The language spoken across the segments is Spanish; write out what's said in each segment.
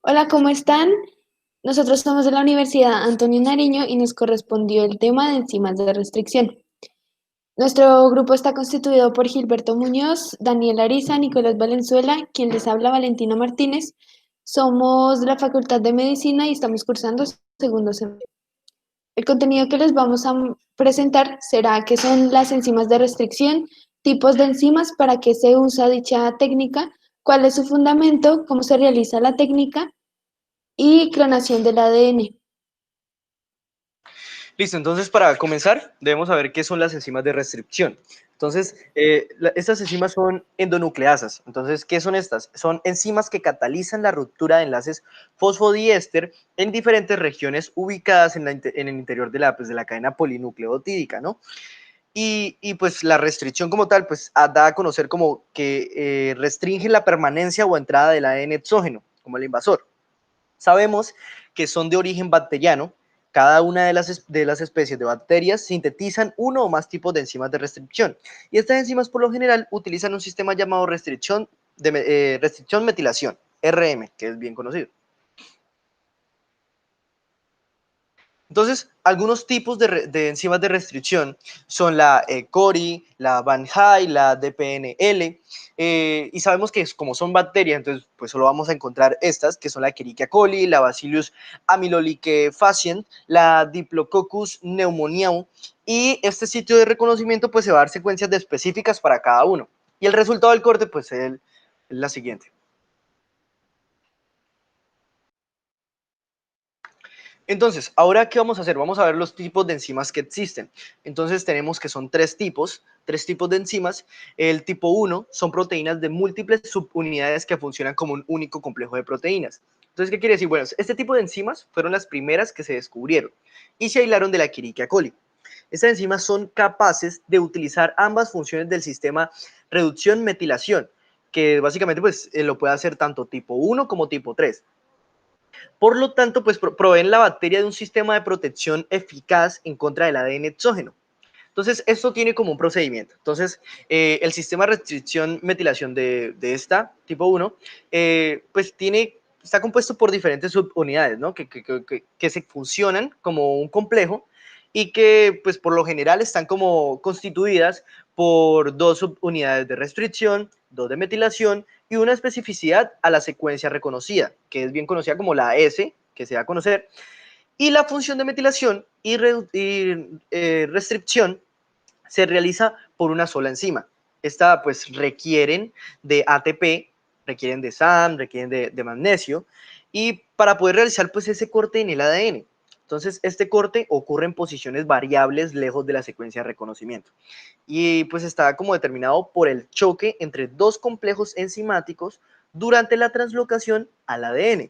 Hola, ¿cómo están? Nosotros somos de la Universidad Antonio Nariño y nos correspondió el tema de enzimas de restricción. Nuestro grupo está constituido por Gilberto Muñoz, Daniel Ariza, Nicolás Valenzuela, quien les habla, Valentina Martínez. Somos de la Facultad de Medicina y estamos cursando segundo semestre. El contenido que les vamos a presentar será qué son las enzimas de restricción, tipos de enzimas, para qué se usa dicha técnica, cuál es su fundamento, cómo se realiza la técnica y clonación del ADN. Listo, entonces para comenzar debemos saber qué son las enzimas de restricción. Entonces, estas enzimas son endonucleasas. Entonces, ¿qué son estas? Son enzimas que catalizan la ruptura de enlaces fosfodiéster en diferentes regiones ubicadas en el interior de la cadena polinucleotídica, ¿no? Pues la restricción como tal, pues da a conocer como que restringe la permanencia o entrada del ADN exógeno, como el invasor. Sabemos que son de origen bacteriano. Cada una de las especies de bacterias sintetizan uno o más tipos de enzimas de restricción. Y estas enzimas por lo general utilizan un sistema llamado restricción metilación, RM, que es bien conocido. Entonces, algunos tipos de enzimas de restricción son la cori, la Van Hay, la DPNL, y sabemos que como son bacterias, entonces pues solo vamos a encontrar estas, que son la Escherichia coli, la Bacillus amyloliquefacient, la Diplococcus pneumoniae, y este sitio de reconocimiento pues se va a dar secuencias de específicas para cada uno. Y el resultado del corte pues es la siguiente. Entonces, ¿ahora qué vamos a hacer? Vamos a ver los tipos de enzimas que existen. Entonces, tenemos que son tres tipos de enzimas. El tipo uno son proteínas de múltiples subunidades que funcionan como un único complejo de proteínas. Entonces, ¿qué quiere decir? Bueno, este tipo de enzimas fueron las primeras que se descubrieron y se aislaron de la Escherichia coli. Estas enzimas son capaces de utilizar ambas funciones del sistema reducción-metilación, que básicamente pues, lo puede hacer tanto tipo uno como tipo 3. Por lo tanto, pues proveen la bacteria de un sistema de protección eficaz en contra del ADN exógeno. Entonces, esto tiene como un procedimiento. Entonces, el sistema de restricción metilación de esta, tipo uno, pues está compuesto por diferentes subunidades, ¿no? Que se funcionan como un complejo y que, pues, por lo general están como constituidas por dos subunidades de restricción, dos de metilación y una especificidad a la secuencia reconocida, que es bien conocida como la S, que se da a conocer, y la función de metilación y restricción se realiza por una sola enzima. Esta pues requieren de ATP, requieren de SAM, requieren de magnesio, y para poder realizar pues ese corte en el ADN. Entonces, este corte ocurre en posiciones variables lejos de la secuencia de reconocimiento. Y pues está como determinado por el choque entre dos complejos enzimáticos durante la translocación al ADN.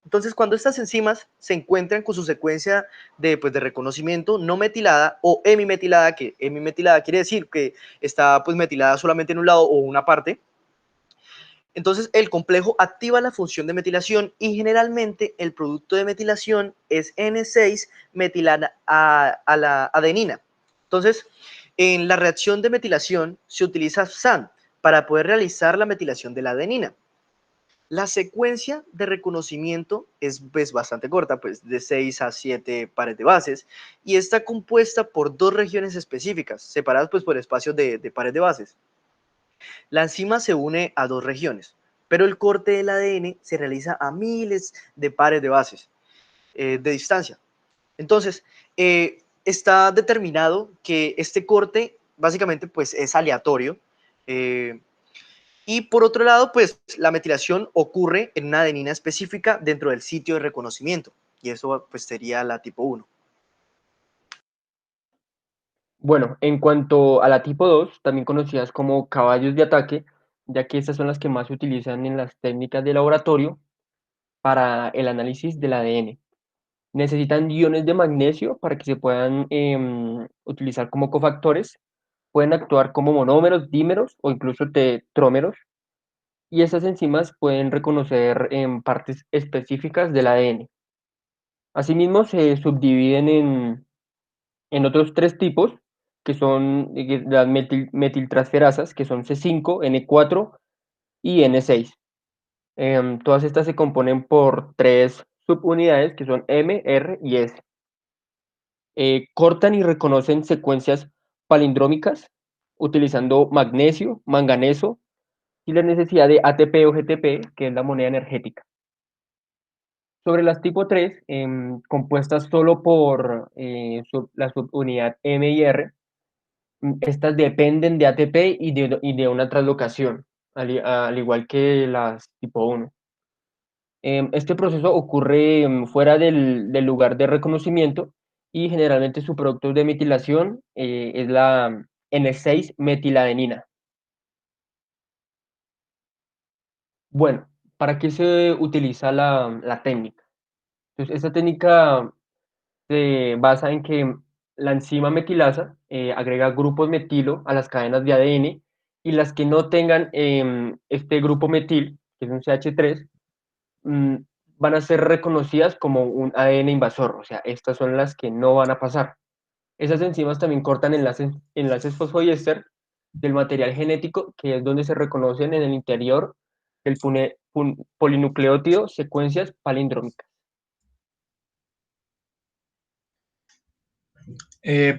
Entonces, cuando estas enzimas se encuentran con su secuencia de reconocimiento no metilada o hemimetilada, que hemimetilada quiere decir que está pues metilada solamente en un lado o una parte, entonces el complejo activa la función de metilación y generalmente el producto de metilación es N6 metilana a la adenina. Entonces, en la reacción de metilación se utiliza SAN para poder realizar la metilación de la adenina. La secuencia de reconocimiento es pues, bastante corta, pues de 6 a 7 pares de bases, y está compuesta por dos regiones específicas, separadas pues, por espacios de pares de bases. La enzima se une a dos regiones, pero el corte del ADN se realiza a miles de pares de bases de distancia. Entonces, está determinado que este corte básicamente pues, es aleatorio, y por otro lado, pues la metilación ocurre en una adenina específica dentro del sitio de reconocimiento. Y eso pues sería la tipo uno. Bueno, en cuanto a la tipo 2, también conocidas como caballos de ataque, ya que estas son las que más se utilizan en las técnicas de laboratorio para el análisis del ADN. Necesitan iones de magnesio para que se puedan utilizar como cofactores. Pueden actuar como monómeros, dímeros o incluso tetrómeros. Y estas enzimas pueden reconocer partes específicas del ADN. Asimismo, se subdividen en otros tres tipos, que son las metiltransferasas, que son C5, N4 y N6. Todas estas se componen por tres subunidades que son M, R y S. Cortan y reconocen secuencias palindrómicas utilizando magnesio, manganeso y la necesidad de ATP o GTP, que es la moneda energética. Sobre las tipo 3, compuestas solo por la subunidad M y R, estas dependen de ATP y de una translocación, al igual que las tipo 1. Este proceso ocurre fuera del lugar de reconocimiento y generalmente su producto de metilación es la N6-metiladenina. Bueno, ¿para qué se utiliza la técnica? Entonces, esta técnica se basa en que la enzima metilasa agrega grupos metilo a las cadenas de ADN y las que no tengan este grupo metil, que es un CH3, mm, van a ser reconocidas como un ADN invasor, o sea, estas son las que no van a pasar. Esas enzimas también cortan enlaces fosfodiéster del material genético, que es donde se reconocen en el interior del polinucleótido secuencias palindrómicas.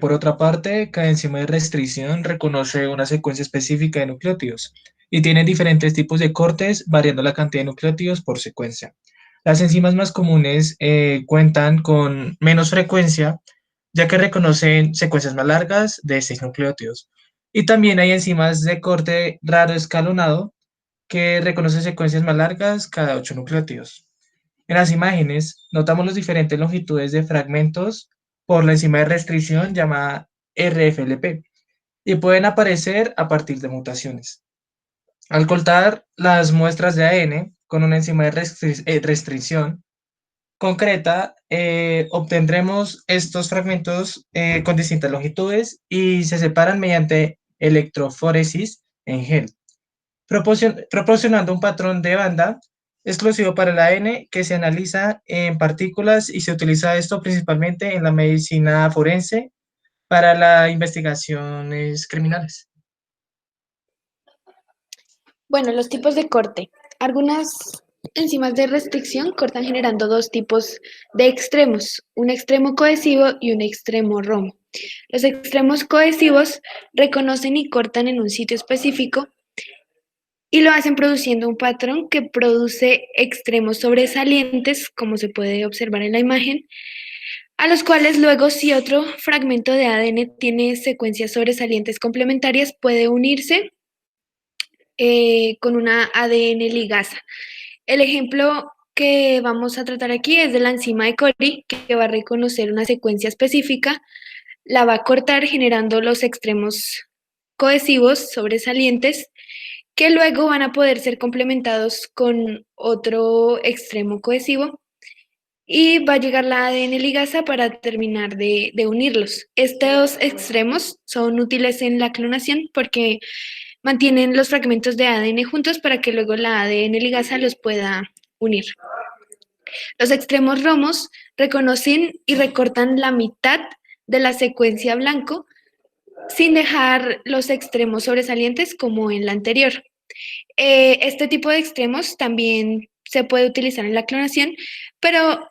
Por otra parte, cada enzima de restricción reconoce una secuencia específica de nucleótidos y tiene diferentes tipos de cortes variando la cantidad de nucleótidos por secuencia. Las enzimas más comunes cuentan con menos frecuencia, ya que reconocen secuencias más largas de 6 nucleótidos. Y también hay enzimas de corte raro escalonado que reconocen secuencias más largas cada 8 nucleótidos. En las imágenes notamos las diferentes longitudes de fragmentos por la enzima de restricción llamada RFLP y pueden aparecer a partir de mutaciones. Al cortar las muestras de ADN con una enzima de restricción concreta, obtendremos estos fragmentos con distintas longitudes y se separan mediante electroforesis en gel, proporcionando un patrón de banda exclusivo para el ADN que se analiza en partículas y se utiliza esto principalmente en la medicina forense para las investigaciones criminales. Bueno, los tipos de corte. Algunas enzimas de restricción cortan generando dos tipos de extremos, un extremo cohesivo y un extremo romo. Los extremos cohesivos reconocen y cortan en un sitio específico y lo hacen produciendo un patrón que produce extremos sobresalientes, como se puede observar en la imagen, a los cuales luego si otro fragmento de ADN tiene secuencias sobresalientes complementarias puede unirse con una ADN ligasa. El ejemplo que vamos a tratar aquí es de la enzima de Cori, que va a reconocer una secuencia específica, la va a cortar generando los extremos cohesivos sobresalientes que luego van a poder ser complementados con otro extremo cohesivo y va a llegar la ADN ligasa para terminar de unirlos. Estos extremos son útiles en la clonación porque mantienen los fragmentos de ADN juntos para que luego la ADN ligasa los pueda unir. Los extremos romos reconocen y recortan la mitad de la secuencia blanco sin dejar los extremos sobresalientes como en la anterior. Este tipo de extremos también se puede utilizar en la clonación, pero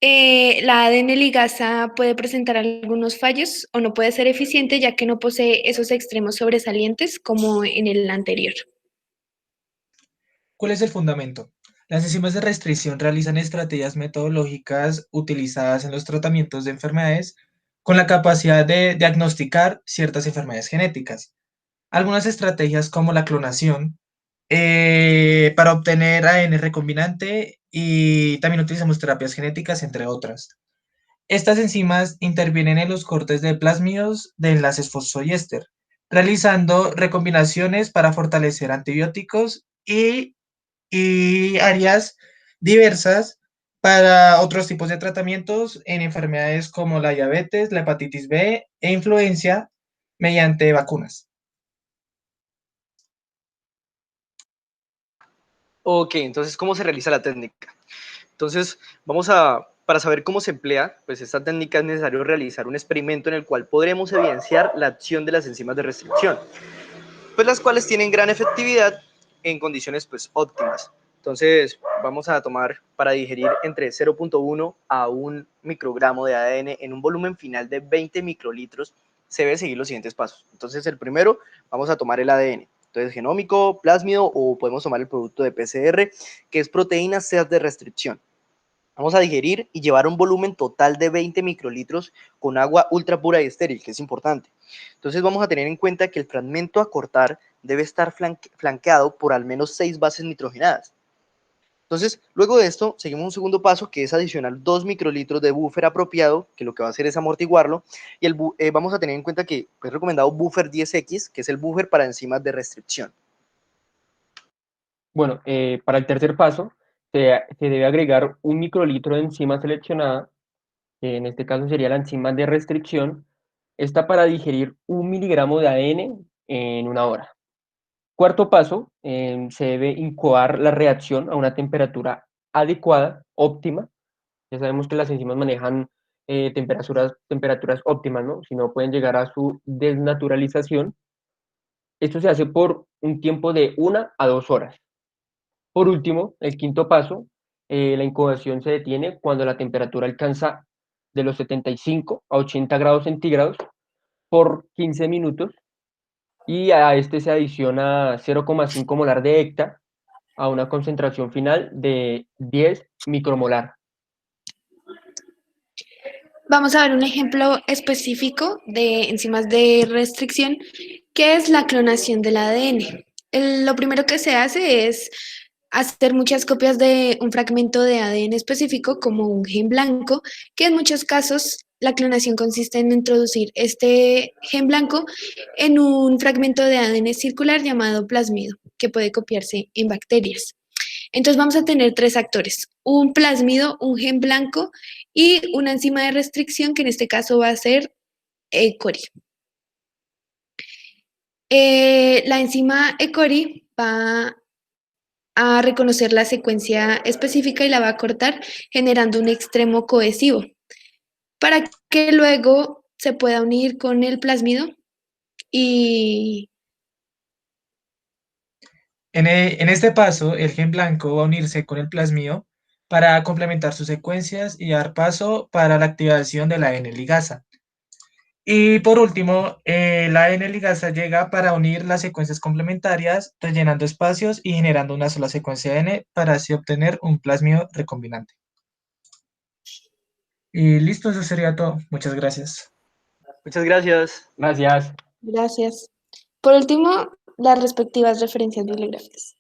la ADN ligasa puede presentar algunos fallos o no puede ser eficiente ya que no posee esos extremos sobresalientes como en el anterior. ¿Cuál es el fundamento? Las enzimas de restricción realizan estrategias metodológicas utilizadas en los tratamientos de enfermedades con la capacidad de diagnosticar ciertas enfermedades genéticas. Algunas estrategias como la clonación para obtener ADN recombinante y también utilizamos terapias genéticas, entre otras. Estas enzimas intervienen en los cortes de plásmidos de enlaces fosfodiéster, realizando recombinaciones para fortalecer antibióticos y áreas diversas para otros tipos de tratamientos en enfermedades como la diabetes, la hepatitis B e influenza mediante vacunas. Ok, entonces, ¿cómo se realiza la técnica? Entonces, para saber cómo se emplea, pues esta técnica es necesario realizar un experimento en el cual podremos evidenciar la acción de las enzimas de restricción, pues las cuales tienen gran efectividad en condiciones pues óptimas. Entonces vamos a tomar para digerir entre 0.1 a 1 microgramo de ADN en un volumen final de 20 microlitros, se debe seguir los siguientes pasos. Entonces el primero, vamos a tomar el ADN. Entonces genómico, plásmido o podemos tomar el producto de PCR, que es proteína C de restricción. Vamos a digerir y llevar un volumen total de 20 microlitros con agua ultra pura y estéril, que es importante. Entonces vamos a tener en cuenta que el fragmento a cortar debe estar flanqueado por al menos 6 bases nitrogenadas. Entonces, luego de esto, seguimos un segundo paso, que es adicionar 2 microlitros de buffer apropiado, que lo que va a hacer es amortiguarlo, y vamos a tener en cuenta que es recomendado buffer 10X, que es el buffer para enzimas de restricción. Bueno, para el tercer paso, se debe agregar 1 microlitro de enzima seleccionada, que en este caso sería la enzima de restricción, esta para digerir 1 miligramo de ADN en 1 hora. Cuarto paso, se debe incubar la reacción a una temperatura adecuada, óptima. Ya sabemos que las enzimas manejan temperaturas óptimas, ¿no? Si no, pueden llegar a su desnaturalización. Esto se hace por un tiempo de 1 a 2 horas. Por último, el quinto paso, la incubación se detiene cuando la temperatura alcanza de los 75 a 80 grados centígrados por 15 minutos y a este se adiciona 0,5 molar de hecta a una concentración final de 10 micromolar. Vamos a ver un ejemplo específico de enzimas de restricción, que es la clonación del ADN. Lo primero que se hace es hacer muchas copias de un fragmento de ADN específico, como un gen blanco, que en muchos casos la clonación consiste en introducir este gen blanco en un fragmento de ADN circular llamado plásmido, que puede copiarse en bacterias. Entonces vamos a tener tres actores, un plásmido, un gen blanco y una enzima de restricción, que en este caso va a ser ECORI. La enzima ECORI va a reconocer la secuencia específica y la va a cortar generando un extremo cohesivo para que luego se pueda unir con el plásmido y En este paso, el gen blanco va a unirse con el plasmído para complementar sus secuencias y dar paso para la activación de la N-ligasa. Y por último, la N-ligasa llega para unir las secuencias complementarias, rellenando espacios y generando una sola secuencia de N para así obtener un plasmído recombinante. Y listo, eso sería todo. Muchas gracias. Muchas gracias. Gracias. gracias. Por último, las respectivas referencias bibliográficas.